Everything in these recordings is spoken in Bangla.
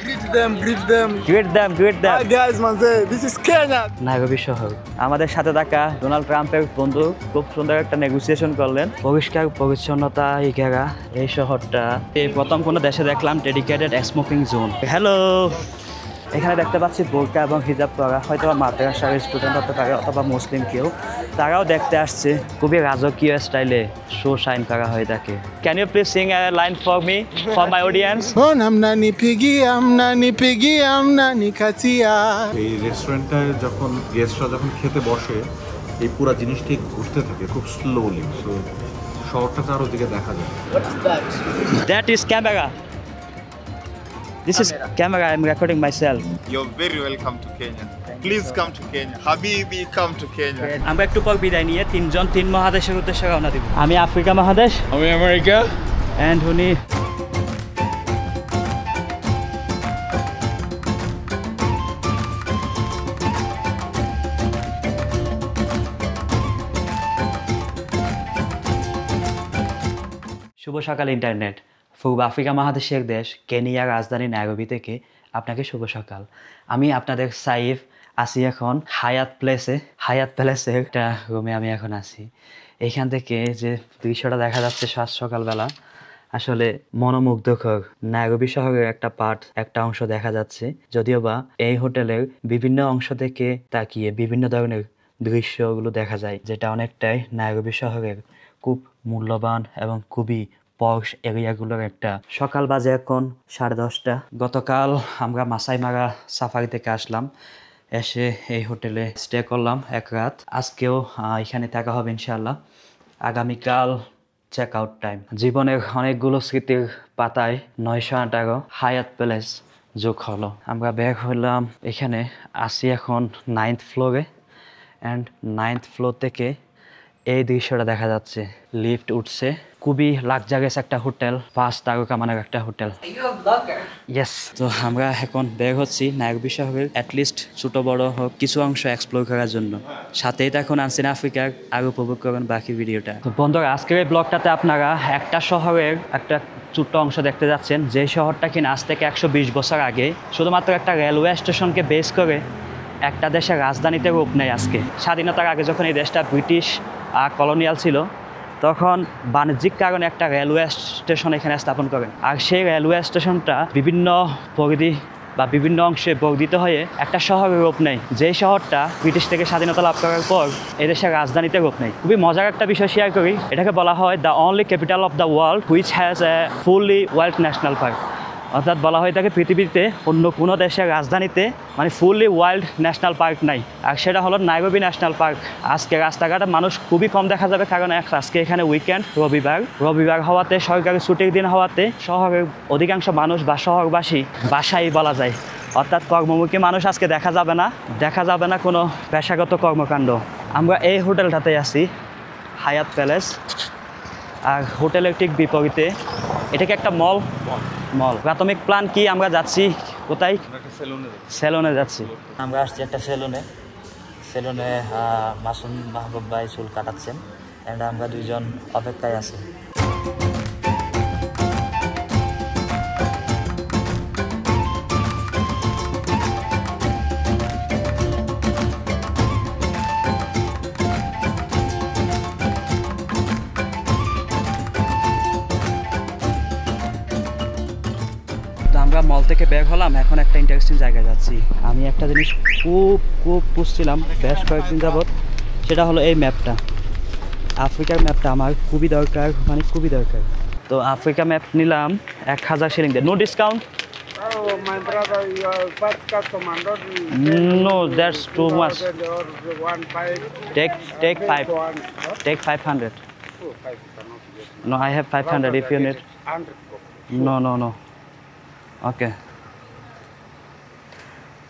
Greet them. Hi guys, manze, this is Kenya. Nairobi শহর। আমাদের সাথে থাকা ডোনাল্ড ট্রাম্পের বন্ধু খুব সুন্দর একটা নেগোসিয়েশন করলেন। পরিষ্কার পরিচ্ছন্নতা ঘেরা এই শহরটা এই প্রথম কোনো দেশে দেখলাম ডেডিকেটেড স্মোকিং জোন। হ্যালো, এখানে দেখতে পাচ্ছি বোরকা এবং হিজাব পরা, হয়তো মাদ্রাসার স্টুডেন্ট হতে পারে অথবা মুসলিম কেউ, তারাও দেখতে আসছে। খুবই রাজকীয় স্টাইলে শো শাইন করা হয়ে থাকে। Can you please sing a line for me, for my audience? আমনানি কাতিয়া। এই রেস্টুরেন্টটায় যখন গেস্টরা যখন খেতে বসে এই পুরো জিনিসটি ঘুরতে থাকে খুব স্লোলি, সো শহরটা চারোদিকে দেখা যায়। That is camera. This is camera. I'm recording myself. You're very welcome to Kenya. Please come to Kenya. Habibi, come to Kenya. আমরা একটু পর বিদায় নিয়ে তিন মহাদেশের উদ্দেশ্যে রওনা দিব। আমি আফ্রিকা মহাদেশ, আমি আমেরিকা, এন্ড উনি শুভ সকাল ইন্টারনেট। পূর্ব আফ্রিকা মহাদেশের দেশ কেনিয়ার রাজধানী নাইরোবি থেকে আপনাকে শুভ সকাল। আমি আপনাদের সাইফ আছি এখন হায়াত প্লেসে একটা রুমে আমি এখন আছি। এইখান থেকে যে দৃশ্যটা দেখা যাচ্ছে সাত সকালবেলা, আসলে মনোমুগ্ধকর। নাইরোবি শহরের একটা অংশ দেখা যাচ্ছে, যদিও বা এই হোটেলের বিভিন্ন অংশ থেকে তাকিয়ে বিভিন্ন ধরনের দৃশ্যগুলো দেখা যায়, যেটা অনেকটাই নাইরোবি শহরের খুব মূল্যবান এবং খুবই পশ এরিয়াগুলোর একটা। সকাল বাজে এখন 10:30। গতকাল আমরা মাসাই মারা সাফারি থেকে আসলাম, এসে এই হোটেলে স্টে করলাম এক রাত। আজকেও এখানে থাকা হবে ইনশাআল্লাহ। আগামীকাল চেক আউট টাইম। জীবনের অনেকগুলো স্মৃতির পাতায় 918 হায়াত প্যালেস যোগ হলো। আমরা বের হলাম, এখানে আসি এখন 9th ফ্লোরে, অ্যান্ড 9th ফ্লোর থেকে এই দৃশ্যটা দেখা যাচ্ছে। লিফট উঠছে, খুবই লাক্সারিয়াস একটা হোটেল, 5 তারকা মানের একটা হোটেল। ইয়েস, তো আমরা এখন বের হচ্ছি নাইরোবি শহরের অ্যাটলিস্ট ছোট বড় হোক কিছু অংশ এক্সপ্লোর করার জন্য। সাথেই এখন আনছেন আফ্রিকার, আর উপভোগ করবেন বাকি ভিডিওটা। তো বন্ধুরা, আজকের এই ব্লগটাতে আপনারা একটা শহরের একটা ছোট্ট অংশ দেখতে যাচ্ছেন, যে শহরটা কিনা আজ থেকে 120 বছর আগে শুধুমাত্র একটা রেলওয়ে স্টেশনকে বেস করে একটা দেশের রাজধানীতে রূপ নেয়। আজকে স্বাধীনতার আগে যখন এই দেশটা ব্রিটিশ কলোনিয়াল ছিল, তখন বাণিজ্যিক কারণে একটা রেলওয়ে স্টেশন এখানে স্থাপন করেন। আর সেই রেলওয়ে স্টেশনটা বিভিন্ন পরিধি বা বিভিন্ন অংশে বর্ধিত হয়ে একটা শহরের রূপ নেয়, যেই শহরটা ব্রিটিশ থেকে স্বাধীনতা লাভ করার পর এদেশের রাজধানীতে রূপ নেয়। খুবই মজার একটা বিষয় শেয়ার করি, এটাকে বলা হয় the only capital of the world which has a fully wild national park. অর্থাৎ বলা হয়ে থাকে পৃথিবীতে অন্য কোনো দেশের রাজধানীতে মানে ফুললি ওয়াইল্ড ন্যাশনাল পার্ক নাই, আর সেটা হলো নাইরোবি ন্যাশনাল পার্ক। আজকে রাস্তাঘাটে মানুষ খুবই কম দেখা যাবে, কারণ আজকে এখানে উইকেন্ড, রবিবার হওয়াতে, সরকারি ছুটির দিন হওয়াতে শহরের অধিকাংশ মানুষ বা শহরবাসী বাসায় বলা যায়। অর্থাৎ কর্মমুখী মানুষ আজকে দেখা যাবে না কোনো পেশাগত কর্মকাণ্ড। আমরা এই হোটেলটাতে আছি, হায়াত প্যালেস। আর হোটেলের ঠিক বিপরীতে এটাকে একটা মল। প্রাথমিক প্ল্যান কি, আমরা যাচ্ছি কোথায়? সেলুনে যাচ্ছি। আমরা আসছি একটা সেলুনে মাসুম মাহবুব ভাই চুল কাটাচ্ছেন, অ্যান্ড আমরা দুইজন অপেক্ষায় আছি। আমরা মল থেকে বের হলাম, এখন একটা ইন্টারেস্টিং জায়গায় যাচ্ছি। আমি একটা জিনিস খুব খুঁজছিলাম বেশ কয়েকদিন যাবৎ, সেটা হলো এই ম্যাপটা। আফ্রিকার ম্যাপটা আমার খুবই দরকার। তো আফ্রিকা ম্যাপ নিলাম 1000 শিলিং দিয়ে। No discount? My brother, you are first customer, not No, that's too much. Take 500. No, I have 500 if you need. No. ওকে,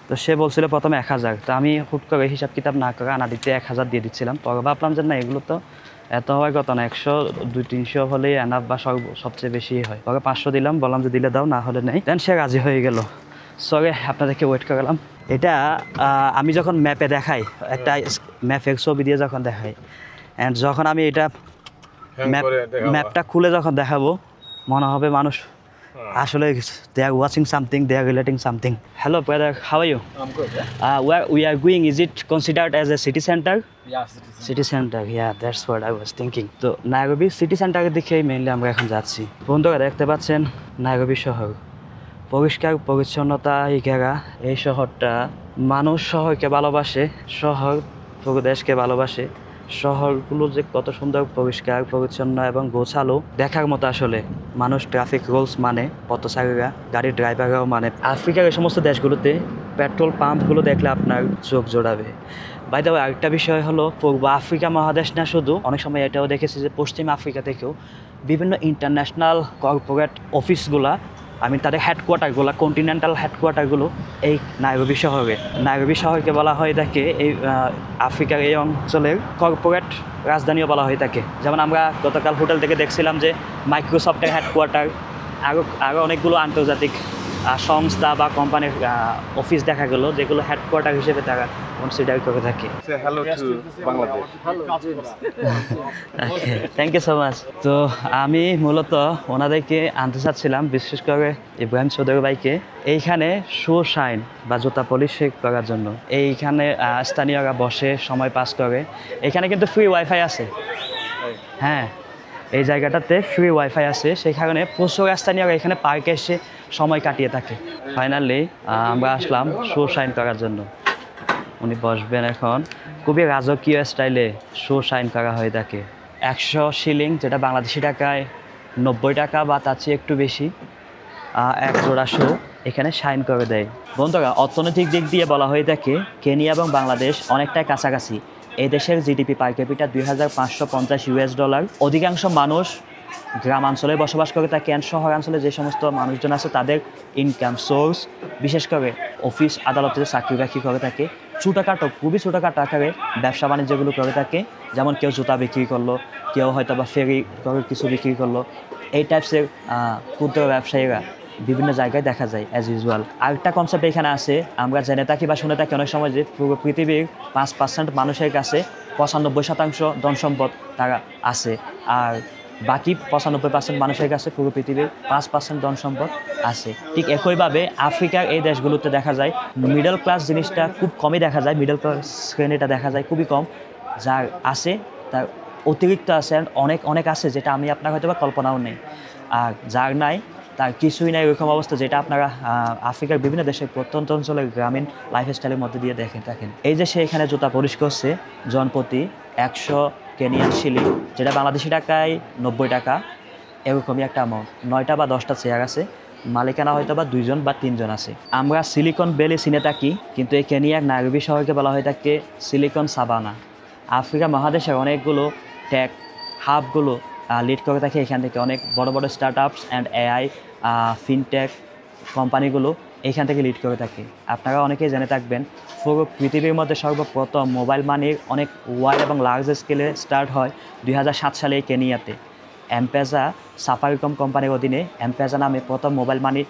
তো সে বলছিল প্রথমে 1000, তো আমি হুট করে হিসাব কিতাব না করে আনাদিতে 1000 দিয়ে দিচ্ছিলাম। পরে ভাবলাম যে না, এগুলো তো এত হওয়ার কথা না, 100, 200-300 হলেই এনাফ বা সবচেয়ে বেশি হয়। পরে 500 দিলাম, বললাম যে দিলে দাও, না হলে নেই। দেন সে রাজি হয়ে গেল। সরি, আপনাদেরকে ওয়েট করালাম। এটা আমি যখন ম্যাপে দেখাই, একটা ম্যাপের ছবি দিয়ে যখন দেখাই, অ্যান্ড যখন আমি এটা ম্যাপটা খুলে যখন দেখাবো, মনে হবে মানুষ Actually, they are watching something, they are relating something. Hello, brother, how are you? I'm good. Yeah. Where we are going, is it considered as a city center? Yeah, citizen. City centre, yeah, that's what I was thinking. তো নাইরোবি সিটি সেন্টারের দিকেই মেইনলি আমরা এখন যাচ্ছি। বন্ধুরা দেখতে পাচ্ছেন নাইরোবি শহর, পরিষ্কার পরিচ্ছন্নতা ঘেরা এই শহরটা। মানুষ শহরকে ভালোবাসে, শহর পুরো দেশকে ভালোবাসে। শহরগুলো যে কত সুন্দর পরিষ্কার পরিচ্ছন্ন এবং গোছালো দেখার মতো। আসলে মানুষ ট্রাফিক রুলস মানে, পথচারীরা, গাড়ির ড্রাইভাররাও মানে। আফ্রিকার এই সমস্ত দেশগুলোতে পেট্রোল পাম্পগুলো দেখলে আপনার চোখ জোড়াবে। বাই দ্য ওয়ে, আরেকটা বিষয় হলো পূর্ব আফ্রিকা মহাদেশ না শুধু, অনেক সময় এটাও দেখেছি যে পশ্চিম আফ্রিকা থেকেও বিভিন্ন ইন্টারন্যাশনাল কর্পোরেট অফিসগুলা, তাদের হেডকোয়ার্টারগুলো, কন্টিনেন্টাল হেডকোয়ার্টারগুলো এই নাইরোবি শহরে। নাইরোবি শহরকে বলা হয় থাকে এই আফ্রিকার এই অঞ্চলের কর্পোরেট রাজধানীও বলা হয়ে থাকে। যেমন আমরা গতকাল হোটেল থেকে দেখছিলাম যে মাইক্রোসফটের হেডকোয়ার্টার, আরও অনেকগুলো আন্তর্জাতিক সংস্থা বা কোম্পানির অফিস দেখা গেলো, যেগুলো হেডকোয়ার্টার হিসেবে তারা কনসিডার করে থাকে। Say hello to Bangladesh. Thank you so much. তো আমি মূলত ওনাদেরকে আনতে চাচ্ছিলাম, বিশেষ করে ইব্রাহিম চৌধুরী ভাইকে, এইখানে শু শাইন বা জুতা পলিশ করার জন্য। এইখানে স্থানীয়রা বসে সময় পাস করে। এখানে কিন্তু ফ্রি ওয়াইফাই আছে, হ্যাঁ, এই জায়গাটাতে ফ্রি ওয়াইফাই আছে। সেই কারণে প্রচুর স্থানীয়রা এখানে পার্কে এসে সময় কাটিয়ে থাকে। ফাইনালি আমরা আসলাম শু শাইন করার জন্য। উনি বসবেন এখন। খুবই রাজকীয় স্টাইলে শু শাইন করা হয়ে থাকে। 100 শিলিং, যেটা বাংলাদেশি টাকায় 90 টাকা বা তার চেয়ে একটু বেশি, এক জোড়া শু এখানে শাইন করে দেয়। বন্ধুরা, অর্থনৈতিক দিক দিয়ে বলা হয়ে থাকে কেনিয়া এবং বাংলাদেশ অনেকটাই কাছাকাছি। এই দেশের জিডিপি পার ক্যাপিটা $2550। অধিকাংশ মানুষ গ্রামাঞ্চলে বসবাস করে থাকে, অ্যান্ড শহরাঞ্চলে যে সমস্ত মানুষজন আছে তাদের ইনকাম সোর্স বিশেষ করে অফিস আদালতে চাকরি বাকরি করে থাকে। ছোটোখাটো, খুবই ছোটোখাটো আকারে ব্যবসা বাণিজ্যগুলো করে থাকে। যেমন কেউ জুতা বিক্রি করলো, কেউ হয়তো বা ফেরি করে কিছু বিক্রি করলো। এই টাইপসের ক্ষুদ্র ব্যবসায়ীরা বিভিন্ন জায়গায় দেখা যায় অ্যাজ ইউজুয়াল। আরেকটা কনসেপ্ট এখানে আছে, আমরা জেনে থাকি বা শুনে থাকি অনেক সময় যে পুরো পৃথিবীর 5% মানুষের কাছে 95% ধন সম্পদ তারা আছে, আর বাকি 95% মানুষের কাছে পুরো পৃথিবীর 5% ধন সম্পদ আছে। ঠিক একইভাবে আফ্রিকার এই দেশগুলোতে দেখা যায় মিডল ক্লাস জিনিসটা খুব কমই দেখা যায়, মিডল ক্লাস শ্রেণীটা দেখা যায় খুবই কম। যার আছে তার অতিরিক্ত আছে, অনেক অনেক আছে যেটা আমি আপনার হয়তো বা কল্পনাও নেই। আর যার নাই তার কিছুই নাই, এরকম অবস্থা যেটা আপনারা আফ্রিকার বিভিন্ন দেশের প্রত্যন্ত অঞ্চলের গ্রামীণ লাইফস্টাইলের মধ্যে দিয়ে দেখে থাকেন। এই যে সে এখানে জুতা পলিশ করছে, জনপ্রতি 100 কেনিয়ান শিলিং, যেটা বাংলাদেশি টাকায় 90 টাকা, এরকমই একটা অ্যামাউন্ট। 9টা বা 10টা চেয়ার আছে, মালিকানা হয়তো বা 2 জন বা 3 জন আছে। আমরা সিলিকন ভ্যালি চিনে থাকি, কিন্তু এই কেনিয়ার নাইরোবি শহরকে বলা হয়ে থাকে সিলিকন সাভানা। আফ্রিকা মহাদেশের অনেকগুলো টেক হাবগুলো লিড করে থাকে এখান থেকে। অনেক বড় বড় start ups and AI fintech কোম্পানিগুলো এইখান থেকে লিড করে থাকে। আপনারা অনেকেই জেনে থাকবেন পুরো পৃথিবীর মধ্যে সর্বপ্রথম মোবাইল মানির অনেক ওয়াইড এবং লার্জ স্কেলে স্টার্ট হয় 2007 সালে এই কেনিয়াতে। এমপেজা সাফারিকম কোম্পানির অধীনে এমপেজা নামে প্রথম মোবাইল মানির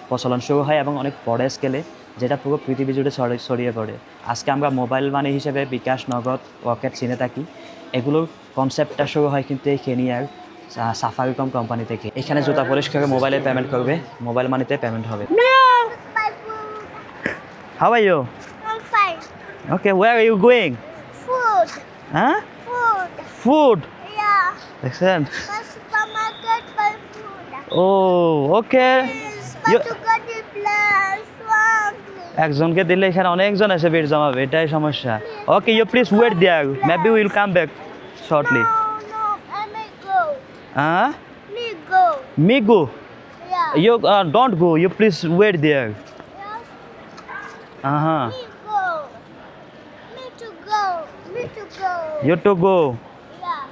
প্রচলন শুরু হয় এবং অনেক বড় স্কেলে, যেটা পুরো পৃথিবী জুড়ে ছড়িয়ে পড়ে। আজকে আমরা মোবাইল মানি হিসেবে বিকাশ, নগদ, রকেট চিনে থাকি। এগুলোর কনসেপ্টটা শুরু হয় কিন্তু এই কেনিয়ার সাফারিকম কোম্পানি থেকে। এখানে জুতা পলিশ করে মোবাইলে পেমেন্ট করবে, মোবাইল মানিতে পেমেন্ট হবে। How are you? I'm fine. Okay, where are you going? Food. Huh? Food. Food. Yeah. Excellent. My supermarket buy food. Oh, okay. Please, You- but you got the plans. Please. একজনকে দিলে এখানে অনেকজন এসে ভিড় জমাবে, এটাই সমস্যা। Okay, you please wait there, maybe will come back shortly. No, I may go. হ্যাঁ, Me go. Me go, Yeah. You don't go, you please wait there. Yeah. হ্যাঁ, Me go. Me to go. Me to go. You to go. Yeah.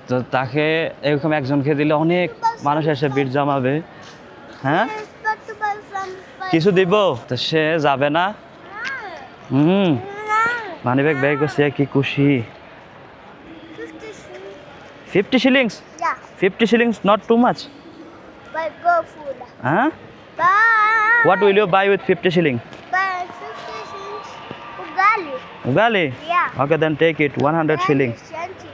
তো তাকে এরকম একজনকে দিলে অনেক মানুষ এসে ভিড় জমাবে। হ্যাঁ, Please, but to buy some spice. কিছু দিব তো সে যাবে না। হুম, No. মানিব্যাগ বের করছে, কি খুশি। 50 cents. 50 shillings? Yeah. 50 shillings not too much? Buy go food. Huh? Bye. What will you buy with 50 shilling? Buy 50 cents. Ugali. Ugali? Yeah. Okay, then take it, 100 shillings. Shanty.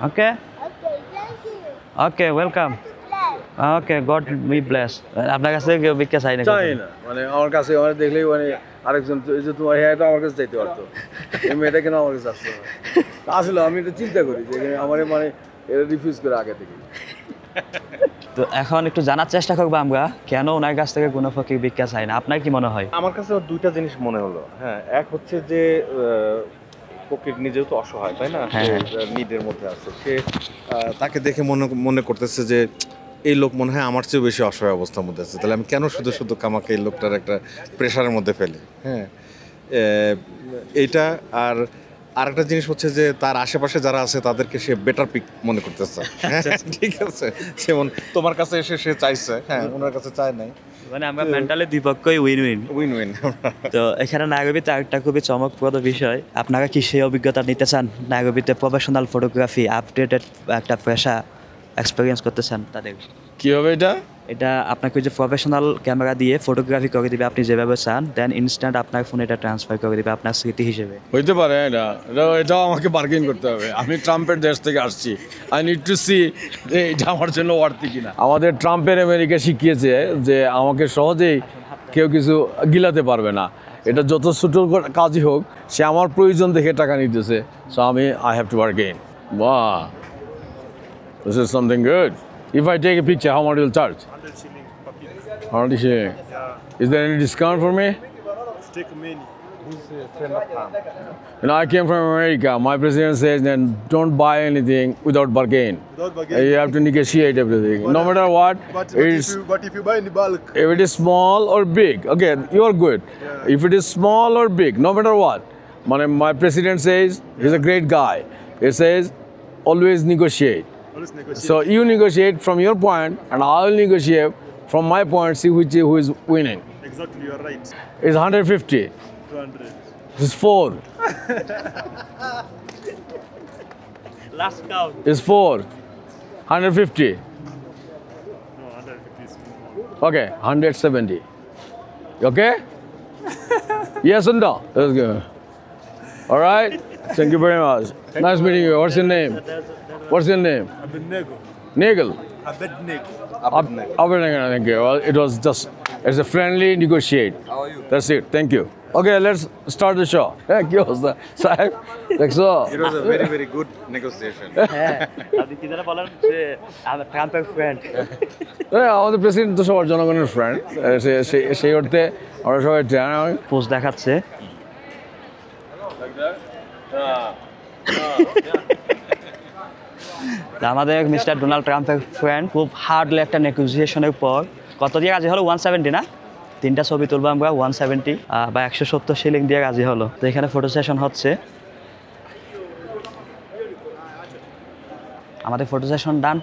Okay? Okay, thank you. Okay, welcome. To play. Okay, god B bless. আপনার কাছে কেউ ভিক্ষা চাই না? চাই না, মানে আমার কাছে আমার দেখলেই মানে আরেকজন এই যে তোমার হ্যাঁ আমার কাছে চাইতে পারতো, এই মেয়েটা কেন আমার কাছে আসতো না? আসলে আমি এটা চিন্তা করি যে আমার মানে এটা রিফিউজ করে আগে থেকে। তো এখন একটু জানার চেষ্টা করবো আমরা কেন ওনার কাছ থেকে কোনো ফকির ভিক্ষা চাই না। আপনার কি মনে হয়? আমার কাছে দুইটা জিনিস মনে হলো। হ্যাঁ, এক হচ্ছে যে ফকির নিজেও তো অসহায়, তাই না? নিডের মধ্যে আছে সে, তাকে দেখে মনে করতেছে যে এই লোক মনে হয় আমার চেয়েও বেশি অসহায় অবস্থার মধ্যে আছে, তাহলে আমি কেন শুধু শুধু কামাকে এই লোকটার একটা প্রেশারের মধ্যে ফেলি। হ্যাঁ, এইটা। আর আরেকটা জিনিস হচ্ছে যে তার আশেপাশে যারা আছে তাদেরকে সে বেটার পিক মনে করতেছে। হ্যাঁ, ঠিক আছে, যেমন তোমার কাছে এসে সে চাইছে, হ্যাঁ, ওনার কাছে চায় নাই, মানে আমরা মেন্টালি দুই পক্ষই উইন উইন। Win win. তো এখানে নাইরোবিতে আরেকটা খুবই চমকপ্রদ বিষয়, আপনারা কি সেই অভিজ্ঞতা নিতে চান? নাইরোবিতে প্রফেশনাল ফটোগ্রাফি আপডেটেড একটা পেশা এক্সপিরিয়েন্স করতে চান তাদের? কি হবে এটা? এটা আপনাকে যে প্রফেশনাল ক্যামেরা দিয়ে ফটোগ্রাফি করে দিবে আপনি যেভাবে চান, দেন ইনস্ট্যান্ট আপনার ফোনে এটা ট্রান্সফার করে দিবে আপনার স্মৃতি হিসেবে। হইতে পারে এটাও আমাকে বার্গেন করতে হবে। আমি ট্রাম্পের দেশ থেকে আসছি, আই নিড টু সি যে এটা আমার জন্য ওয়ার্থি কিনা। আমাদের ট্রাম্পের আমেরিকা শিখিয়েছে যে আমাকে সহজেই কেউ কিছু গিলাতে পারবে না, এটা যত ছোট কাজই হোক সে আমার প্রয়োজন দেখে টাকা নিতেছে, সো আমি আই হ্যাভ টু বার্গেন। বাহ, this is something good. If I take a picture, how much will charge? 100 shillings per pic. 100 shillings. Is there any discount for me? Take many. You know, I came from America. My president says that don't buy anything without bargain. Without bargain. You have to negotiate everything. No matter what, But if you buy in bulk, if it is small or big, okay, you are good. If it is small or big, no matter what. My president says, he's a great guy. He says, always negotiate. always negotiate. So you negotiate from your point, and I'll negotiate from my point, see who is winning. Exactly, you are right. It's 150. 200. It's 4. Last count It's 4. 150. No, 150 is more. Okay, 170. Okay? Yes or no? Let's go. All right. Thank you very much. Nice meeting you. What's your name? What's your name? Abednego. Nagel. Abednego. Abednego. Thank you. Well, it's a friendly negotiate. How are you? That's it. Thank you. Okay, let's start the show. Thank you, Sahib. Like so. It was a very, very good negotiation. হ্যাঁ, আপনি কি জানা বলেন যে আমার ট্রাম্পের ফ্রেন্ড। আমাদের প্রেসিডেন্ট তো সবার জনগণের ফ্রেন্ড, সেই অর্থে আমরা সবাই পোস্ট দেখাচ্ছে। আমাদের মিস্টার ডোনাল্ড ট্রাম্পের ফ্রেন্ড খুব হার্ডলি একটা নেগোসিয়েশনের পর কত দিয়ে রাজি হলো? 170 না? 3টা ছবি তুলবো আমরা 170 বা 170 শিলিং দিয়ে রাজি হলো। তো এখানে ফটো সেশন হচ্ছে, আমাদের ফটো সেশন ডান।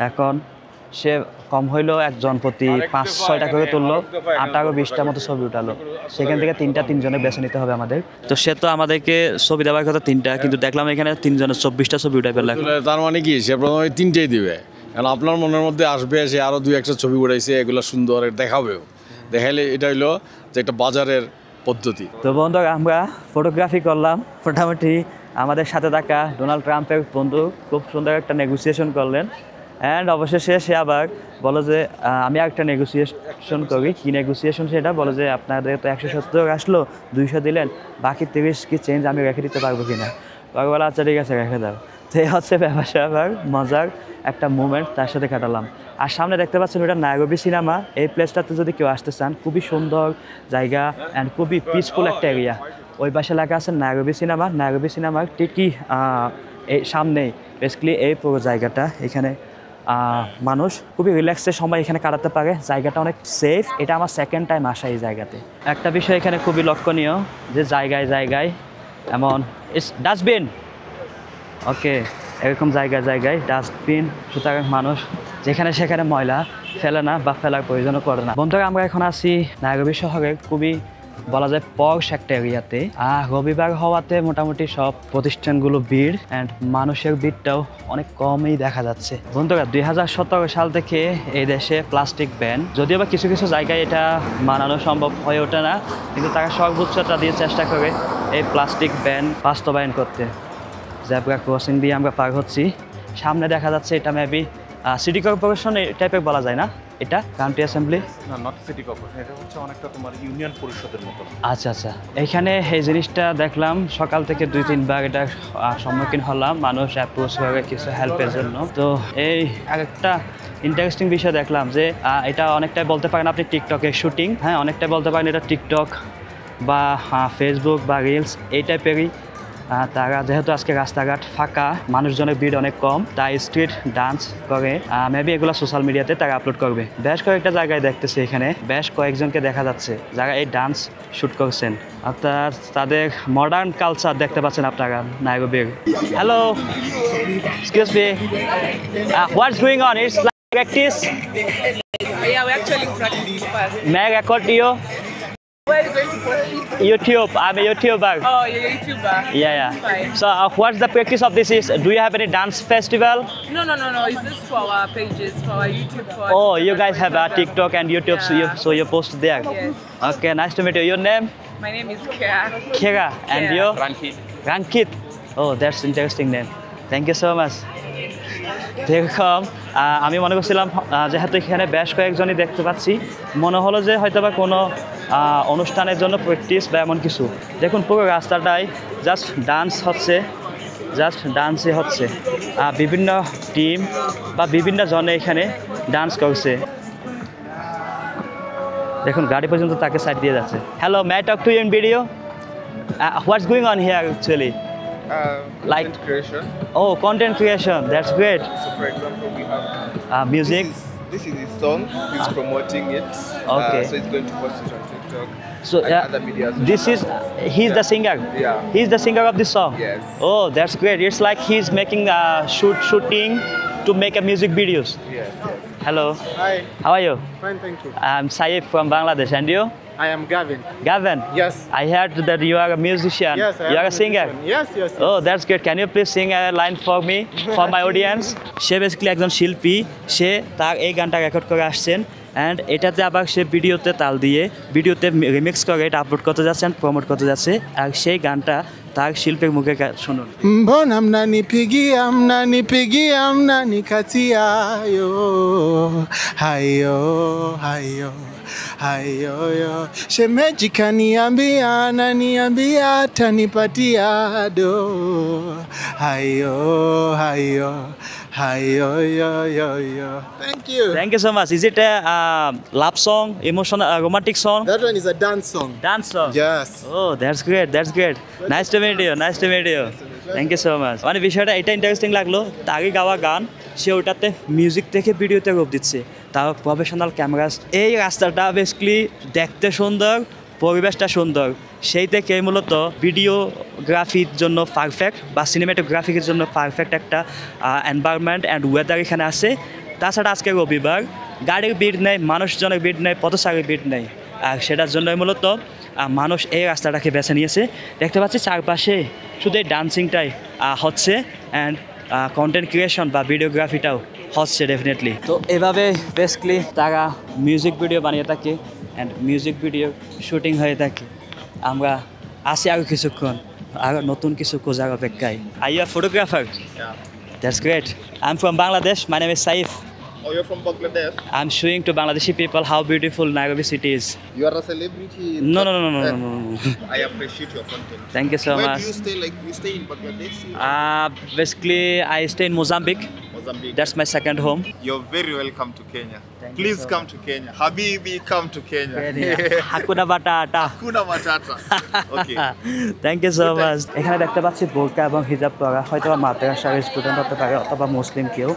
এখন সে কম হইলো একজন প্রতি 5-6টা করে তুললো, 18-20টা মতো ছবি উঠালো। সেখান থেকে 3জনে বেছে নিতে হবে আমাদের। তো সে তো আমাদেরকে ছবি দেওয়ার কথা 3টা, কিন্তু দেখলাম এখানে 3জনের 24টা ছবি উঠাই ফেললাম। তার মানে কি সে প্রথমে 3টেই দিবে, কারণ আপনার মনের মধ্যে আসবে সে আরও 2-1টা ছবি উঠাইছে, এগুলো সুন্দর দেখাবেও। দেখাইলে এটা হইলো যে একটা বাজারের পদ্ধতি। তো বন্ধুরা, আমরা ফটোগ্রাফি করলাম, মোটামুটি আমাদের সাথে থাকা ডোনাল্ড ট্রাম্পের বন্ধু খুব সুন্দর একটা নেগোসিয়েশন করলেন। অ্যান্ড অবশেষে সে আবার বলো যে আমি একটা নেগোসিয়েশন করি। কী নেগোসিয়েশন সেটা? বলো যে আপনাদের তো 170 আসলো, 200 দিলেন, বাকি 30 কি চেঞ্জ আমি রেখে দিতে পারবো কি না? বলা আচ্ছা ঠিক আছে রেখে দাও। তো এই হচ্ছে ব্যবসা আবার মজার একটা মুভমেন্ট তার সাথে কাটালাম। আর সামনে দেখতে পাচ্ছেন ওটা নাইরোবি সিনেমা। এই প্লেসটাতে যদি কেউ আসতে চান, খুবই সুন্দর জায়গা অ্যান্ড খুবই পিসফুল একটা এরিয়া। ওই পাশে লেখা আছে নাইরোবি সিনেমা। নাইরোবি সিনেমার ঠিকই এই সামনেই বেসিক্যালি এই পুরো জায়গাটা। এখানে মানুষ খুবই রিল্যাক্সের সময় এখানে কাটাতে পারে। জায়গাটা অনেক সেফ। এটা আমার সেকেন্ড টাইম আসা এই জায়গাতে। একটা বিষয় এখানে খুবই লক্ষণীয় যে জায়গায় জায়গায় এমন ডাস্টবিন। ওকে, এরকম জায়গায় জায়গায় ডাস্টবিন, সুতরাং মানুষ যেখানে সেখানে ময়লা ফেলে না বা ফেলার প্রয়োজনও করে না। বন্ধুরা, আমরা এখন আছি নাইরোবি শহরের খুবই বলা যায় পশ একটা এরিয়াতে। রবিবার হওয়াতে মোটামুটি সব প্রতিষ্ঠানগুলো ভিড় অ্যান্ড মানুষের ভিড়টাও অনেক কমই দেখা যাচ্ছে। বন্ধুরা, 2017 সাল থেকে এই দেশে প্লাস্টিক ব্যান, যদিও বা কিছু কিছু জায়গায় এটা মানানো সম্ভব হয়ে ওঠে না, কিন্তু তারা সর্বোচ্চটা দিয়ে চেষ্টা করে এই প্লাস্টিক ব্যান বাস্তবায়ন করতে। জেব্রা ক্রসিং দিয়ে আমরা পার হচ্ছি। সামনে দেখা যাচ্ছে এটা মেবি সিটি কর্পোরেশন এই টাইপের বলা যায় না এটা কাউন্টি অ্যাসেম্বলি না নট সিটি কর্পোরেশন, এটা হচ্ছে অনেকটা তোমার ইউনিয়ন পরিষদের মতো। আচ্ছা আচ্ছা এইখানে এই জিনিসটা দেখলাম সকাল থেকে 2-3 বার এটা সম্মুখীন হলাম, মানুষ অ্যাপ্রোচ করে কিছু হেল্পের জন্য। তো এই আরেকটা ইন্টারেস্টিং বিষয় দেখলাম যে এটা অনেকটাই বলতে পারেন আপনি টিকটকের শুটিং, হ্যাঁ অনেকটাই বলতে পারেন এটা টিকটক বা ফেসবুক বা রিলস এই টাইপেরই। তারা যেহেতু আজকে রাস্তাঘাট ফাঁকা, মানুষজনের ভিড় অনেক কম, তাই স্ট্রিট ডান্স করে, মেবি এগুলো সোশ্যাল মিডিয়াতে তারা আপলোড করবে। বেশ কয়েকটা জায়গায় দেখতেছি এখানে বেশ কয়েকজনকে দেখা যাচ্ছে যারা এই ডান্স শ্যুট করছেন, অর্থাৎ তাদের মডার্ন কালচার দেখতে পাচ্ছেন আপনারা নাইরোবির। Hello, excuse me, what's going on? It's like practice? Yeah, we actually practice first. May I record you? Where are you going to post it? YouTube, I'm a YouTuber. Oh, you're a YouTuber. Yeah. Fine. So what's the practice of this is? Do you have any dance festival? No. It's just for our pages, for our YouTube. For Oh, you guys have a TikTok and YouTube, Yeah. so you post there. Yes. Okay, nice to meet you. Your name? My name is Kira. Kira. And Kira. you? Rankit. Oh, that's interesting name. Thank you so much. দেখুন আমি মনে করছিলাম যেহেতু এখানে বেশ কয়েকজনই দেখতে পাচ্ছি, মনে হলো যে হয়তো বা কোনো অনুষ্ঠানের জন্য প্র্যাকটিস বা এমন কিছু। দেখুন পুরো রাস্তাটাই জাস্ট ডান্স হচ্ছে, জাস্ট ডান্সই হচ্ছে। বিভিন্ন টিম বা বিভিন্ন জনে এখানে ডান্স করছে। দেখুন গাড়ি পর্যন্ত তাকে সাইড দিয়ে যাচ্ছে। Hello, may I talk to you in video? What's going on here actually? Like Content creation. Oh, content creation. That's great. So, for example, we have Music. This is his song. He's promoting it. Okay. So he's going to post it on TikTok So and other media. this is he's the singer. Yeah. He's the singer of this song. Yes. Oh, that's great. It's like he's making shooting to make a music videos. Yes. Hello. Hi, How are you? fine, thank you. I'm Saif from Bangladesh. And you? I am Gavin. Gavin. Yes. I heard that you are a musician. Yes, You are a singer. Yes. Oh, that's good. Can you please sing a line for me, for my audience? Say basically একজন শিল্পী, সে তার এই গানটা রেকর্ড করে আসছেন অ্যান্ড এটাতে আবার সে ভিডিওতে তাল দিয়ে ভিডিওতে রিমিক্স করে এটা আপলোড করতে যাচ্ছে অ্যান্ড প্রমোট করতে যাচ্ছে। আর সেই গানটা তার শিল্পীর মুখে শুনুন। Mbona mnanipigia mnanikatia yo hayo yo shemeji kaniambia atanipatia do hayo yo. Thank you. Thank you so much. Is it a love song, emotional, romantic song? That one is a dance song. Dance song? Yes. Oh, that's great. Nice to meet you. Thank you so much. মানে বিষয়টা এটা ইন্টারেস্টিং লাগলো, তারই গাওয়া গান সে ওটাতে মিউজিক থেকে ভিডিওতে রূপ দিচ্ছে, তাও প্রফেশনাল ক্যামেরা। এই রাস্তাটা বেসিক্যালি দেখতে সুন্দর, পরিবেশটা সুন্দর, সেই থেকে মূলত ভিডিওগ্রাফির জন্য পারফেক্ট বা সিনেমাটোগ্রাফির জন্য পারফেক্ট একটা এনভায়রনমেন্ট অ্যান্ড ওয়েদার এখানে আছে। তাছাড়া আজকে রবিবার, গাড়ির ভিড় নেই, মানুষজনের ভিড় নেই, পথচারীর ভিড় নেই, আর সেটার জন্যই মূলত মানুষ এই রাস্তাটাকে বেছে নিয়েছে। দেখতে পাচ্ছি চারপাশে শুধু এই ডান্সিংটাই হচ্ছে অ্যান্ড কন্টেন্ট ক্রিয়েশন বা ভিডিওগ্রাফিটাও হচ্ছে ডেফিনেটলি। তো এভাবে বেসিক্যালি তারা মিউজিক ভিডিও বানিয়ে থাকে অ্যান্ড মিউজিক ভিডিও শুটিং হয়ে থাকে। আমরা আসি আরও কিছুক্ষণ, আরও নতুন কিছু খোঁজার অপেক্ষায়। Are you a photographer? That's great. I'm from Bangladesh. My name is Saif. Oh, you're from Bangladesh. I'm showing to Bangladeshi people how beautiful Nairobi city is. You are a celebrity. No. I appreciate your content. Thank you so Where much. do you stay? Like you stay in Bangladesh? Basically, I stay in Mozambique. Mozambique. That's my second home. You're very welcome to Kenya. Thank you Please so come to Kenya. Habibi, come to Kenya. Hakuna Matata. Hakuna Matata. Okay. Thank you so much. এখানে দেখতে পাচ্ছি বোরকা এবং হিজাব পরা, হয়তো বা মাদ্রাসার স্টুডেন্ট হতে পারে অথবা মুসলিম কেউ,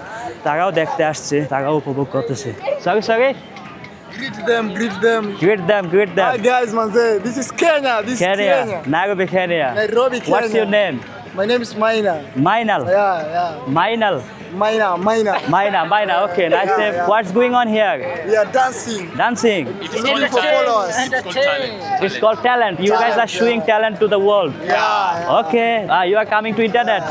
তারাও দেখতে আসছে, তারাও উপভোগ করতেছে। Sorry Greet them. greet them. Hi guys, manze. This is Kenya. Kenya, Nairobi, Kenya. Nairobi, Kenya. What's your name? My name is Maina. Mainal. Mainal. Maina. Okay, nice name. What's going on here? We are dancing. Dancing. It's only for followers. It's called talent. You guys are showing talent to the world. Yeah. Okay. You are coming to internet.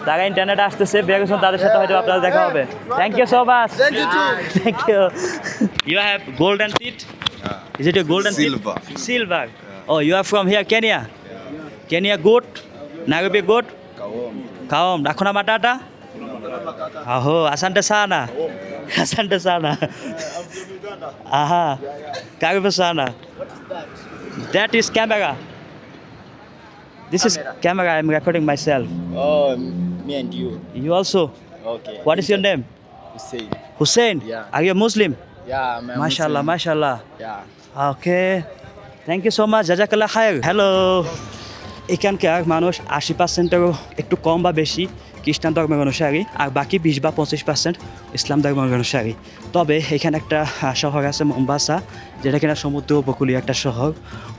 তারা ইন্টারনেট আসতেছে, বেগুন তাদের সাথে হয়তো আপনাদের দেখা হবে। Thank you so much. Thank you too. Thank you. You have golden teeth? Is it a golden Silver. teeth? Silver. Oh, you are from here, Kenya? Kenya goat? Nairobi goat? Kaom. Hakuna Matata? Oh, asante sana. Asante sana. Aha. Karibu sana. That is camera. This is camera. I'm recording myself. Oh, me and you. You also. Okay. What is your name? Hussein. Hussein. Yeah. Are you a Muslim? Yeah, I'm a Mashallah, Muslim. mashallah. Yeah. Okay. Thank you so much. Jazakallah khair. Hello. এখানকার মানুষ 80%-এরও একটু কম বা বেশি খ্রিস্টান ধর্মের অনুসারী, আর বাকি 20 বা 25% ইসলাম ধর্মের অনুসারী। তবে এখানে একটা শহর আছে মোম্বাসা, যেটা কিনা সমুদ্র উপকূলীয় একটা শহর।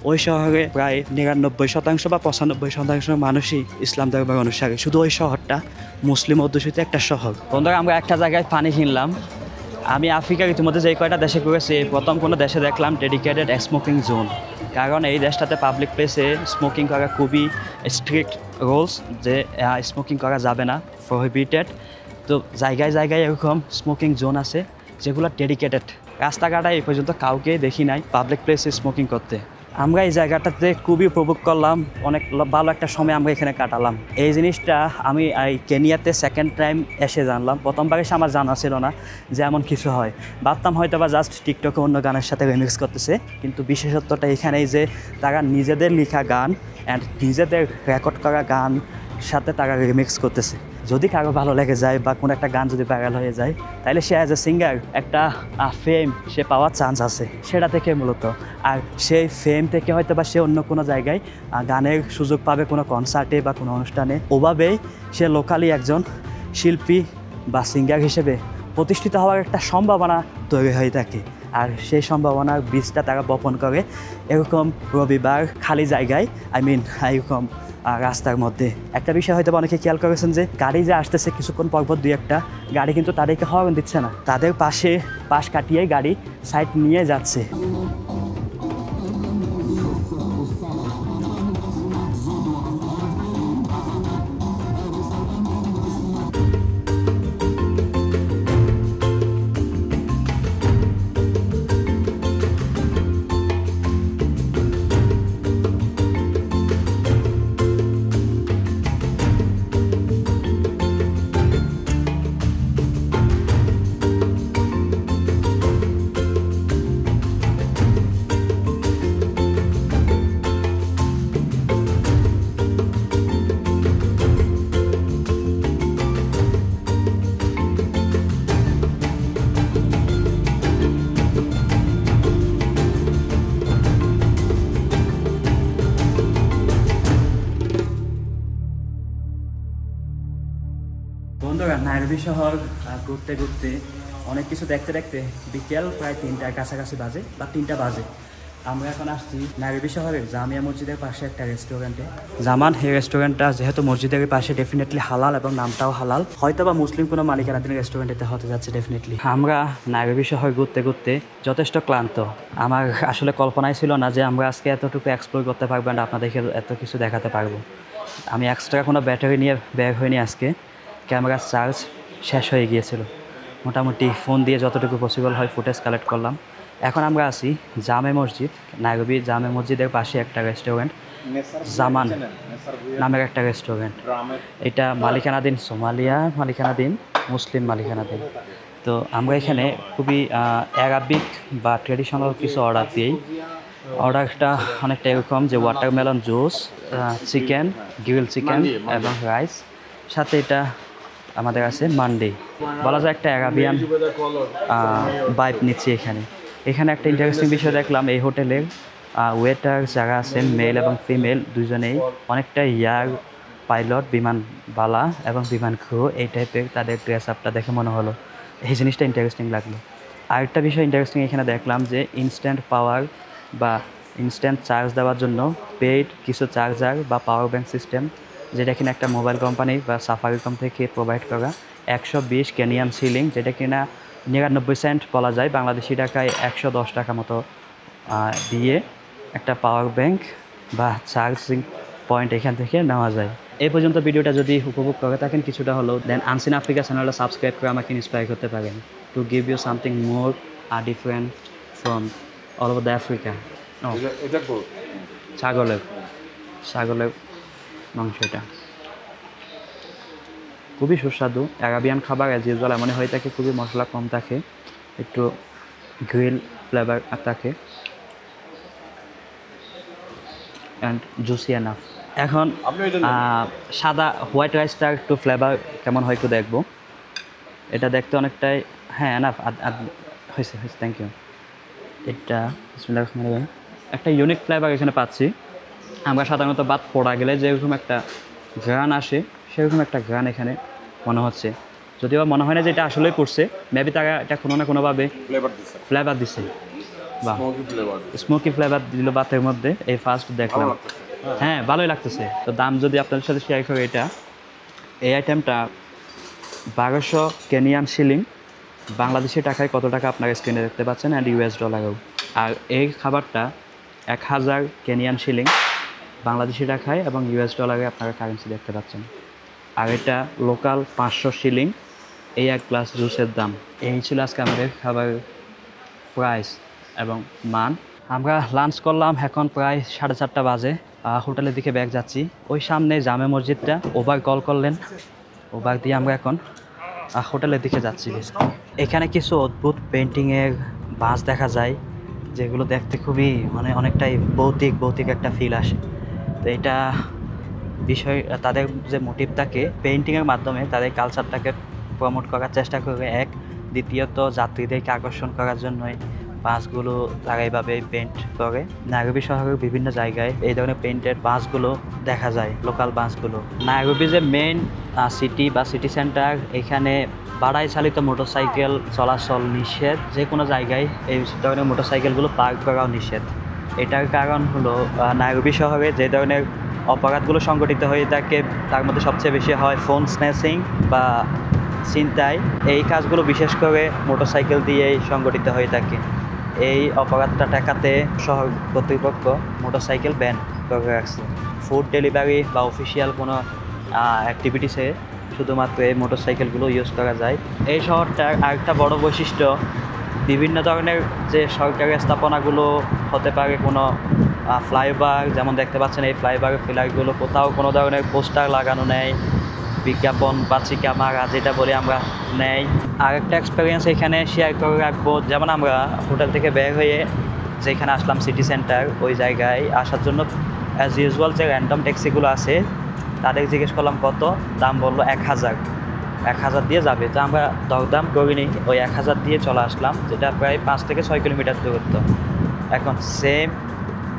ওই শহরে প্রায় 99% বা 95% মানুষই ইসলাম ধর্মের অনুসারী। শুধু ওই শহরটা মুসলিম অধ্যুষিত একটা শহর। বন্ধুরা, আমরা একটা জায়গায় পানি কিনলাম। আমি আফ্রিকার ইতিমধ্যে যে কয়টা দেশে ঘুরেছি, প্রথম কোনো দেশে দেখলাম ডেডিকেটেড স্মোকিং জোন। কারণ এই দেশটাতে পাবলিক প্লেসে স্মোকিং করা খুবই স্ট্রিক্ট রুলস, যে স্মোকিং করা যাবে না, প্রহিবিটেড। তো জায়গায় জায়গায় এরকম স্মোকিং জোন আছে যেগুলো ডেডিকেটেড। রাস্তাঘাটে এই পর্যন্ত কাউকে দেখি নাই পাবলিক প্লেসে স্মোকিং করতে। আমরা এই জায়গাটাতে খুবই উপভোগ করলাম, অনেক ভালো একটা সময় আমরা এখানে কাটালাম। এই জিনিসটা আমি এই কেনিয়াতে সেকেন্ড টাইম এসে জানলাম। প্রথমবার এসে আমার জানা ছিল না যে এমন কিছু হয়। ভাবতাম হয়তো বা জাস্ট টিকটকে অন্য গানের সাথে রিমিক্স করতেছে, কিন্তু বিশেষত্বটা এখানেই যে তারা নিজেদের লেখা গান অ্যান্ড নিজেদের রেকর্ড করা গান সাথে তারা রিমিক্স করতেছে। যদি কারো ভালো লেগে যায় বা কোনো একটা গান যদি ভাইরাল হয়ে যায়, তাহলে সে অ্যাজ এ সিঙ্গার একটা ফেম সে পাওয়ার চান্স আছে সেটা থেকে মূলত। আর সেই ফেম থেকে হয়তো বা সে অন্য কোনো জায়গায় গানের সুযোগ পাবে, কোনো কনসার্টে বা কোনো অনুষ্ঠানে। ওভাবেই সে লোকালি একজন শিল্পী বা সিঙ্গার হিসেবে প্রতিষ্ঠিত হওয়ার একটা সম্ভাবনা তৈরি হয়ে থাকে। আর সেই সম্ভাবনার বীজটা তারা বপন করে এরকম রবিবার খালি জায়গায়, এরকম রাস্তার মধ্যে। একটা বিষয় হয়তো অনেকে খেয়াল করেছেন যে গাড়ি যে আসতেছে কিছুক্ষণ পরপর দুই একটা গাড়ি কিন্তু তাদেরকে হর্ন দিচ্ছে না, তাদের পাশ কাটিয়েই গাড়ি সাইড নিয়ে যাচ্ছে। বন্ধুরা, নাইরোবি শহর ঘুরতে ঘুরতে অনেক কিছু দেখতে দেখতে বিকেল প্রায় 3টার কাছাকাছি বাজে বা 3টা বাজে। আমরা এখন আসছি নাইরোবি শহরের জামিয়া মসজিদের পাশে একটা রেস্টুরেন্টে। জামান, এই রেস্টুরেন্টটা যেহেতু মসজিদের পাশে ডেফিনেটলি হালাল এবং নামটাও হালাল, হয়তো বা মুসলিম কোনো মালিকানাধীন রেস্টুরেন্টে হতে যাচ্ছে ডেফিনেটলি। আমরা নাইরোবি শহর ঘুরতে ঘুরতে যথেষ্ট ক্লান্ত। আমার আসলে কল্পনাই ছিল না যে আমরা আজকে এতটুকু এক্সপ্লোর করতে পারবো আর আপনাদেরকে এত কিছু দেখাতে পারবো। আমি এক্সট্রা কোনো ব্যাটারি নিয়ে বের হইনি আজকে, ক্যামেরার চার্জ শেষ হয়ে গিয়েছিল। মোটামুটি ফোন দিয়ে যতটুকু পসিবল হয় ফুটেজ কালেক্ট করলাম। এখন আমরা আছি জামে মসজিদ, নাইরোবি জামে মসজিদের পাশে একটা রেস্টুরেন্ট, জামান নামের একটা রেস্টুরেন্ট। এটা মালিকানাধীন, সোমালিয়া মালিকানাধীন, মুসলিম মালিকানাধীন। তো আমরা এখানে খুবই অ্যারাবিক বা ট্রেডিশনাল কিছু অর্ডার দিই। অর্ডারটা অনেকটা এরকম যে watermelon juice, chicken, grill chicken এবং রাইস, সাথে এটা আমাদের আছে মান্ডি। বলা যায় একটা অ্যারাবিয়ান ভাইব নিচ্ছি এখানে। এখানে একটা ইন্টারেস্টিং বিষয় দেখলাম, এই হোটেলের ওয়েটার যারা আছেন মেল এবং ফিমেল দুজনেই অনেকটা ইয়ার পাইলট, বিমানবালা এবং বিমান ক্রু, এই টাইপের তাদের ড্রেস আপটা দেখে মনে হলো। এই জিনিসটা ইন্টারেস্টিং লাগলো। আরেকটা বিষয় ইন্টারেস্টিং এখানে দেখলাম যে ইনস্ট্যান্ট পাওয়ার বা ইনস্ট্যান্ট চার্জ দেওয়ার জন্য পেইড কিছু চার্জার বা পাওয়ার ব্যাংক সিস্টেম, যেটা কিনা একটা মোবাইল কোম্পানি বা সাফারিকম থেকে প্রোভাইড করা। 120 কেনিয়ান সিলিং, যেটা কিনা 99 সেন্ট বলা যায়, বাংলাদেশি টাকায় 110 টাকা মতো দিয়ে একটা পাওয়ার ব্যাংক বা চার্জিং পয়েন্ট এখান থেকে নেওয়া যায়। এই পর্যন্ত ভিডিওটা যদি উপভোগ করে থাকেন কিছুটা হলেও, দেন আনসিন আফ্রিকা চ্যানেলটা সাবস্ক্রাইব করে আমাকে ইন্সপায়ার করতে পারেন to give you something more different from all over the Africa. ছাগলের মাংস এটা। খুবই সুস্বাদু। অ্যারাবিয়ান খাবার অ্যাজ ইউজুয়াল এমনই হয়ে থাকে, খুবই মশলা কম থাকে, একটু গ্রিল ফ্লেভার থাকে অ্যান্ড জুসি এনাফ। এখন সাদা হোয়াইট রাইসটা একটু ফ্লেভার কেমন হয় একটু দেখবো। এটা দেখতে অনেকটাই হ্যাঁ এনাফ হয়েছে হয়েছে, থ্যাংক ইউ। এটা একটা ইউনিক ফ্লেভার এখানে পাচ্ছি। আমরা সাধারণত ভাত পোড়া গেলে যেরকম একটা ঘ্রাণ আসে সেরকম একটা ঘ্রাণ এখানে মনে হচ্ছে, যদিও মনে হয় না যে এটা আসলেই পড়ছে, মেবি তারা এটা কোনো না কোনোভাবে ফ্লেভার দিছে বা স্মোকি ফ্লেভার দিল ভাতের মধ্যে। এই ফার্স্ট দেখলাম, হ্যাঁ ভালোই লাগতেছে। তো দাম যদি আপনাদের সাথে শেয়ার করে, এই আইটেমটা 1200 কেনিয়ান শিলিং, বাংলাদেশি টাকায় কত টাকা আপনারা স্ক্রিনে দেখতে পাচ্ছেন, অ্যান্ড US ডলারেও। আর এই খাবারটা 1000 কেনিয়ান শিলিং, বাংলাদেশি টাকায় এবং US ডলারে আপনারা কারেন্সি দেখতে পাচ্ছেন। আর এটা লোকাল 500 শিলিং, এই এক গ্লাস জুসের দাম। এই ছিল আজকে আমাদের খাবার প্রাইস এবং মান। আমরা লাঞ্চ করলাম, এখন প্রায় 4:30 বাজে। হোটেলের দিকে ব্যাগ যাচ্ছি। ওই সামনে জামে মসজিদটা, ওভার কল করলেন, ওভার দিয়ে আমরা এখন হোটেলের দিকে যাচ্ছি। এখানে কিছু অদ্ভুত পেন্টিংয়ের বাস দেখা যায়, যেগুলো দেখতে খুবই মানে অনেকটাই ভৌতিক একটা ফিল আসে। তো এটা বিষয়, তাদের যে মোটিভ থাকে পেইন্টিংয়ের মাধ্যমে তাদের কালচারটাকে প্রমোট করার চেষ্টা করে এক, দ্বিতীয়ত যাত্রীদেরকে আকর্ষণ করার জন্যই বাসগুলো তারা এইভাবে পেন্ট করে। নাইরোবি শহরের বিভিন্ন জায়গায় এই ধরনের পেন্টেড বাসগুলো দেখা যায়, লোকাল বাসগুলো। নাইরোবি যে মেইন সিটি বা সিটি সেন্টার, এখানে ভাড়ায় চালিত মোটরসাইকেল চলাচল নিষেধ, যে কোনো জায়গায় এই ধরনের মোটরসাইকেলগুলো পার্ক করাও নিষেধ। এটার কারণ হলো নাইরোবি শহরে যে ধরনের অপরাধগুলো সংগঠিত হয়ে থাকে তার মধ্যে সবচেয়ে বেশি হয় ফোন স্ন্যাচিং বা ছিনতাই। এই কাজগুলো বিশেষ করে মোটরসাইকেল দিয়েই সংগঠিত হয়ে থাকে। এই অপরাধটা ঠেকাতে শহর কর্তৃপক্ষ মোটরসাইকেল ব্যান করে রাখছে। ফুড ডেলিভারি বা অফিসিয়াল কোনো অ্যাক্টিভিটিসে শুধুমাত্র এই মোটরসাইকেলগুলো ইউজ করা যায়। এই শহরটার আরেকটা বড় বৈশিষ্ট্য, বিভিন্ন ধরনের যে সরকারি স্থাপনাগুলো হতে পারে, কোনো ফ্লাইওভার যেমন দেখতে পাচ্ছেন, এই ফ্লাইওভারের ফিলারগুলো কোথাও কোনো ধরনের পোস্টার লাগানো নেই, বিজ্ঞাপন বা ক্যামেরা যেটা বলি আমরা নেই। আরেকটা এক্সপিরিয়েন্স এখানে শেয়ার করে রাখবো, যেমন আমরা হোটেল থেকে বের হয়ে যেখানে আসলাম সিটি সেন্টার, ওই জায়গায় আসার জন্য অ্যাজ ইউজুয়াল যে র্যান্ডম ট্যাক্সিগুলো আছে তাদের জিজ্ঞেস করলাম কত, দাম বললো 1000 দিয়ে যাবে। তো আমরা দরদাম করিনি, ওই 1000 দিয়ে চলে আসলাম, যেটা প্রায় 5 থেকে 6 কিলোমিটার দূরত্ব। এখন সেম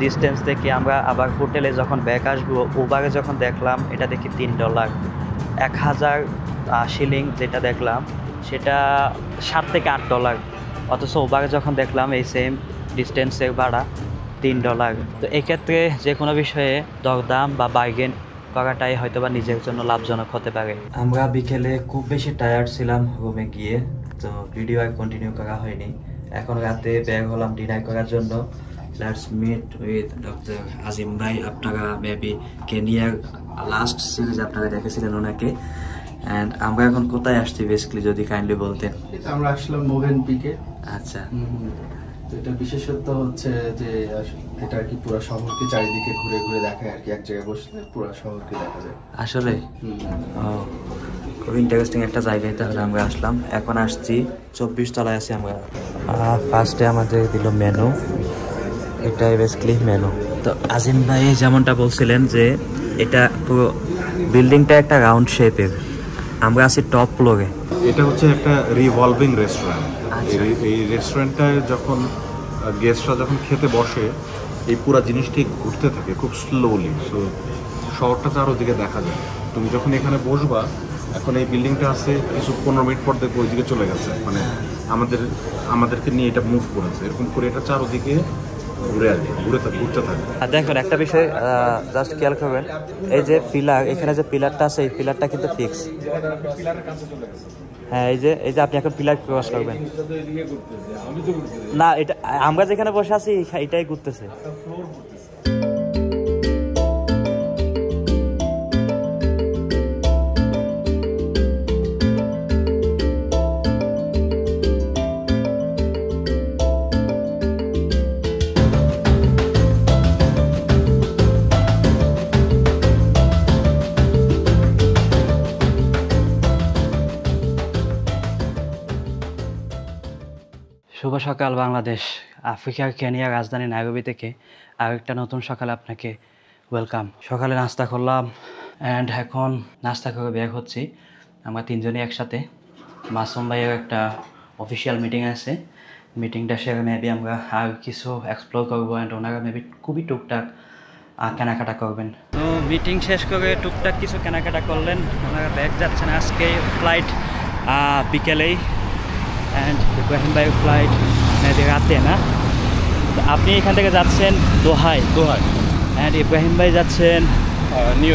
ডিস্টেন্স থেকে আমরা আবার হোটেলে যখন ব্যাক আসবো, উবারে যখন দেখলাম এটা দেখি $3, 1000 শিলিং যেটা দেখলাম সেটা $7 থেকে $8, অথচ উবারে যখন দেখলাম এই সেম ডিস্টেন্সের ভাড়া $3। তো এক্ষেত্রে যে কোনো বিষয়ে দরদাম বা বার্গেন করাটাই হয়তো বা নিজের জন্য লাভজনক হতে পারে। আমরা বিকেলে খুব বেশি টায়ার্ড ছিলাম রুমে গিয়ে, তো ভিডিও আর কন্টিনিউ করা হয়নি। এখন রাতে বের হলাম ডিনার করার জন্য। লেটস মিট উইথ ডক্টর আজিম ভাই। আপনারা মেবি কেনিয়ার লাস্ট সিরিজ আপনারা দেখেছিলেন ওনাকে। অ্যান্ড আমরা এখন কোথায় আসছি বেসিক্যালি যদি কাইন্ডলি বলতেন। আমরা আসলাম মোভেনপিকে। আচ্ছা, তো এটা বিশেষত্ব হচ্ছে যে এটা আর কি পুরো শহরকে চারিদিকে ঘুরে ঘুরে দেখায় আর কি, এক জায়গায় বসলে পুরো শহরকে দেখা যায় আসলে। খুব ইন্টারেস্টিং একটা জায়গায় তাহলে আমরা আসলাম। এখন আসছি 24 তলায় আছি আমরা। ফার্স্টে আমাদের দিল মেনু, এটাই বেসিক্যালি মেনু। তো আজিম ভাই যেমনটা বলছিলেন যে এটা পুরো বিল্ডিংটা একটা রাউন্ড শেপের, আমরা আছি টপ ফ্লোরে। এটা হচ্ছে একটা রিভলভিং রেস্টুরেন্ট। এই রেস্টুরেন্টটায় যখন গেস্টরা যখন খেতে বসে, এই পুরো জিনিসটি ঘুরতে থাকে খুব স্লোলি। সো শহরটা চারোদিকে দেখা যায়। তুমি যখন এখানে বসবা, এখন এই বিল্ডিংটা আছে, কিছু 15 মিনিট পর দেখবো ওইদিকে চলে গেছে, মানে আমাদেরকে নিয়ে এটা মুভ করেছে, এরকম করে এটা চারোদিকে ঘুরতে থাকে। আর দেখুন একটা বিষয় জাস্ট খেয়াল করবেন, এই যে পিলার, এখানে যে পিলারটা আছে এই পিলারটা কিন্তু ফিক্স। হ্যাঁ, এই যে আপনি এখন পিলার ক্রস করবেন না, এটা আমরা যেখানে বসে আছি এটাই ঘুরতেছে। সকাল বাংলাদেশ, আফ্রিকার কেনিয়া রাজধানী নাইরোবি থেকে আরেকটা নতুন সকালে আপনাকে ওয়েলকাম। সকালে নাস্তা করলাম অ্যান্ড এখন নাস্তা করে বের হচ্ছি। আমরা তিনজনই একসাথে। মাসুম ভাইয়ের একটা অফিসিয়াল মিটিং আছে, মিটিংটা সেরে মেবি আমরা আর কিছু এক্সপ্লোর করবো অ্যান্ড ওনারা মেবি খুবই টুকটাক কেনাকাটা করবেন। তো মিটিং শেষ করে টুকটাক কিছু কেনাকাটা করলেন। ওনারা ব্যাগ যাচ্ছেন, আজকে ফ্লাইট বিকেলেই অ্যান্ড ইব্রাহিম ভাইয়ের ফ্লাইট মেবি রাতে না। তো আপনি এখান থেকে যাচ্ছেন দোহায় অ্যান্ড ইব্রাহিম ভাই যাচ্ছেন নিউ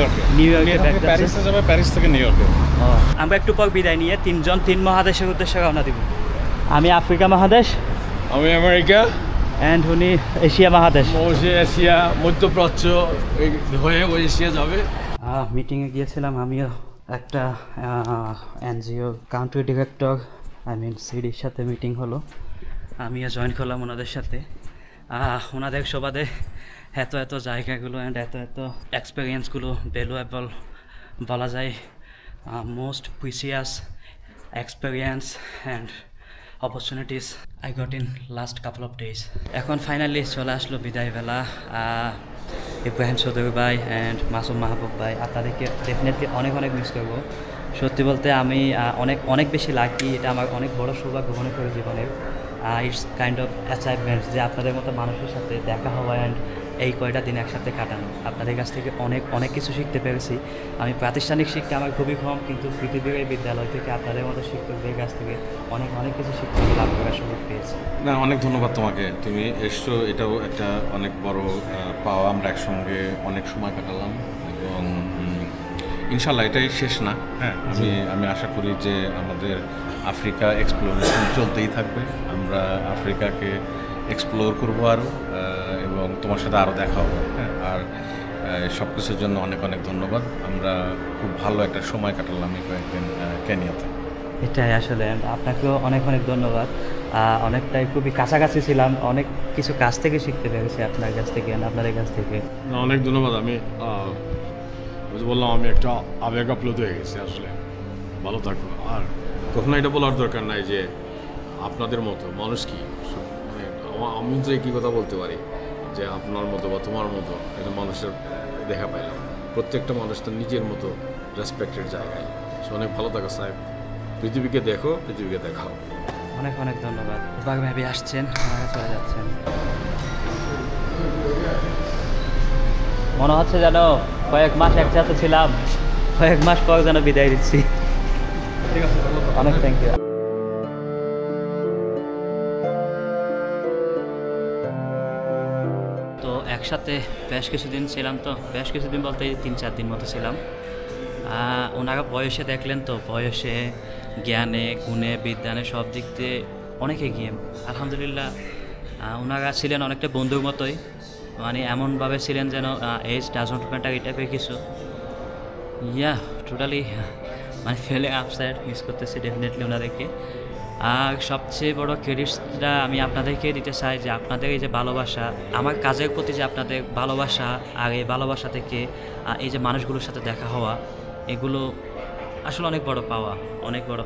ইয়র্কে। প্যারিসে যাবে, প্যারিস থেকে নিউ ইয়র্কে। আমরা একটু পর বিদায় নিয়ে তিন মহাদেশের উদ্দেশ্যে রওনা দিব। আমি আফ্রিকা মহাদেশ, আমি আমেরিকা, অ্যান্ড উনি এশিয়া মহাদেশ। এশিয়া মধ্যপ্রাচ্য হয়ে ওই এশিয়া যাবে। মিটিংয়ে গিয়েছিলাম আমিও, একটা এনজিও কান্ট্রি ডিরেক্টর সিডির সাথে মিটিং হলো, আমিও জয়েন করলাম ওনাদের সাথে। ওনাদের সুবাদে এত জায়গাগুলো অ্যান্ড এত এক্সপিরিয়েন্সগুলো ভ্যালুয়েবল বলা যায়, most precious experience and opportunities I got in last couple of days. এখন ফাইনালি চলে আসলো বিদায় বেলা। ইব্রাহিম চৌধুরী ভাই অ্যান্ড মাসুম মাহবুব ভাই, আপনাদেরকে ডেফিনেটলি অনেক মিস করবো। সত্যি বলতে আমি অনেক বেশি লাকি, এটা আমার অনেক বড় সৌভাগ্য মনে করি জীবনের। ইটস কাইন্ড অফ অ্যাচাইভমেন্টস যে আপনাদের মতো মানুষের সাথে দেখা হওয়া অ্যান্ড এই কয়টা দিন একসাথে কাটানো। আপনাদের কাছ থেকে অনেক কিছু শিখতে পেরেছি। আমি প্রাতিষ্ঠানিক শিক্ষা আমার খুবই কম, কিন্তু পৃথিবীর এই বিদ্যালয় থেকে আপনাদের মতো শিক্ষকদের কাছ থেকে অনেক কিছু শিখতে লাভ করার সুযোগ পেয়েছি। না, অনেক ধন্যবাদ তোমাকে, তুমি এসছো, এটাও একটা অনেক বড় পাওয়া। আমরা একসঙ্গে অনেক সময় কাটালাম এবং ইনশাল্লাহ এটাই শেষ না। হ্যাঁ, আমি আশা করি যে আমাদের আফ্রিকা এক্সপ্লোরেশন চলতেই থাকবে। আমরা আফ্রিকাকে এক্সপ্লোর করবো আরও, এবং তোমার সাথে আরও দেখা হবে। হ্যাঁ, আর সব কিছুর জন্য অনেক ধন্যবাদ। আমরা খুব ভালো একটা সময় কাটালাম এই কয়েকদিন কেনিয়াতে। এটাই আসলে আপনাকেও অনেক ধন্যবাদ। অনেকটাই খুবই কাছাকাছি ছিলাম, অনেক কিছু কাছ থেকে শিখতে পেরেছি আপনার কাছ থেকে, আপনাদের কাছ থেকে। অনেক ধন্যবাদ। আমি বললাম আমি একটা আবেগ আপ্লুত হয়ে গেছি। আসলে ভালো থাকবো। আর কখনো এটা বলার দরকার নাই যে আপনাদের মতো মানুষ কি, মানে আমি যে কী কথা বলতে পারি যে আপনার মতো বা তোমার মতো এটা মানুষের দেখা পাইলাম। প্রত্যেকটা মানুষ তার নিজের মতো রেসপেক্টেড জায়গায়। অনেক ভালো থাকো সাহেব, পৃথিবীকে দেখো, পৃথিবীকে দেখাও। অনেক ধন্যবাদ। এবার ভেবে আসছেন, চলে যাচ্ছেন। মনে হচ্ছে যেন কয়েক মাস একসাথে ছিলাম, কয়েক মাস পর যেন বিদায় দিচ্ছি। ঠিক আছে, অনেক থ্যাংক ইউ। তো একসাথে বেশ কিছুদিন ছিলাম, তো বেশ কিছুদিন বলতে 3-4 দিন মতো ছিলাম। ওনারা বয়সে দেখলেন তো, বয়সে, জ্ঞানে, গুণে, বিজ্ঞানে সব দিক দিয়ে অনেক এগিয়ে। আলহামদুলিল্লাহ ওনারা ছিলেন অনেকটা বন্ধুর মতোই, মানে এমনভাবে ছিলেন যেন এজ ডাজন্ট ম্যাটার এই টাইপের কিছু। টোটালি মানে ফেলে আপসাইড মিস করতেছি ডেফিনেটলি ওনাদেরকে। আর সবচেয়ে বড় ক্রেডিটসটা আমি আপনাদেরকে দিতে চাই যে আপনাদের এই যে ভালোবাসা, আমার কাজের প্রতি যে আপনাদের ভালোবাসা, আর এই ভালোবাসা থেকে এই যে মানুষগুলোর সাথে দেখা হওয়া, এগুলো আসলে অনেক বড়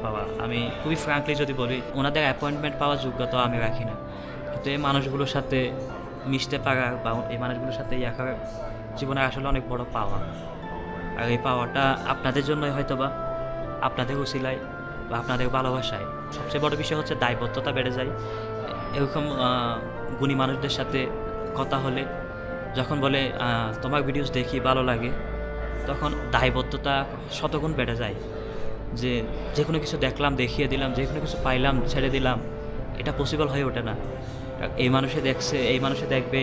পাওয়া। আমি খুবই ফ্র্যাঙ্কলি যদি বলি, ওনাদের অ্যাপয়েন্টমেন্ট পাওয়ার যোগ্যতা আমি রাখি না, কিন্তু এই মানুষগুলোর সাথে মিশতে পারা বা এই মানুষগুলোর সাথে করার জীবনে আসলে অনেক বড় পাওয়া। আর এই পাওয়াটা আপনাদের জন্যই হয়তো বা আপনাদের উছিলায় বা আপনাদের ভালোবাসায়। সবচেয়ে বড় বিষয় হচ্ছে দায়বদ্ধতা বেড়ে যায়। এরকম গুণী মানুষদের সাথে কথা হলে, যখন বলে তোমার ভিডিওস দেখি ভালো লাগে, তখন দায়বদ্ধতা শতগুণ বেড়ে যায়। যে কোনো কিছু দেখলাম, দেখিয়ে দিলাম, যে কোনো কিছু পাইলাম, ছেড়ে দিলাম, এটা পসিবল হয়ে ওঠে না। এই মানুষে দেখছে, এই মানুষে দেখবে,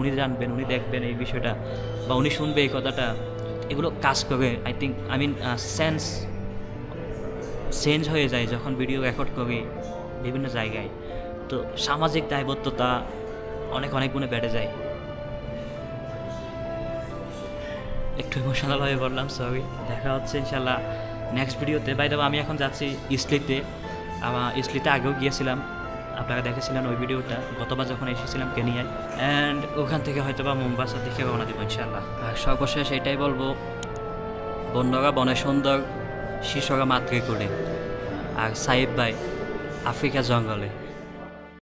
উনি জানবেন, উনি দেখবেন এই বিষয়টা, বা উনি শুনবে এই কথাটা, এগুলো কাজ করে। সেন্স চেঞ্জ হয়ে যায় যখন ভিডিও রেকর্ড করি বিভিন্ন জায়গায়। তো সামাজিক দায়বদ্ধতা অনেক গুণে বেড়ে যায়। একটু ইমোশনাল হয়ে বললাম, সরি। দেখা হচ্ছে ইনশাল্লাহ নেক্সট ভিডিওতে। বাই দ্য ওয়ে, আমি এখন যাচ্ছি ইসলিতে আগেও গিয়েছিলাম, আপনারা দেখেছিলেন ওই ভিডিওটা গতবার যখন এসেছিলাম কেনিয়ায়। অ্যান্ড ওখান থেকে হয়তো বা মোম্বাসার দিকে রওনা দেবো ইনশাল্লাহ। আর সর্বশেষ এটাই বলবো, বন্যরা বনে সুন্দর, শিশুরা মাতৃকুলে, আর সাইব ভাই আফ্রিকা জঙ্গলে।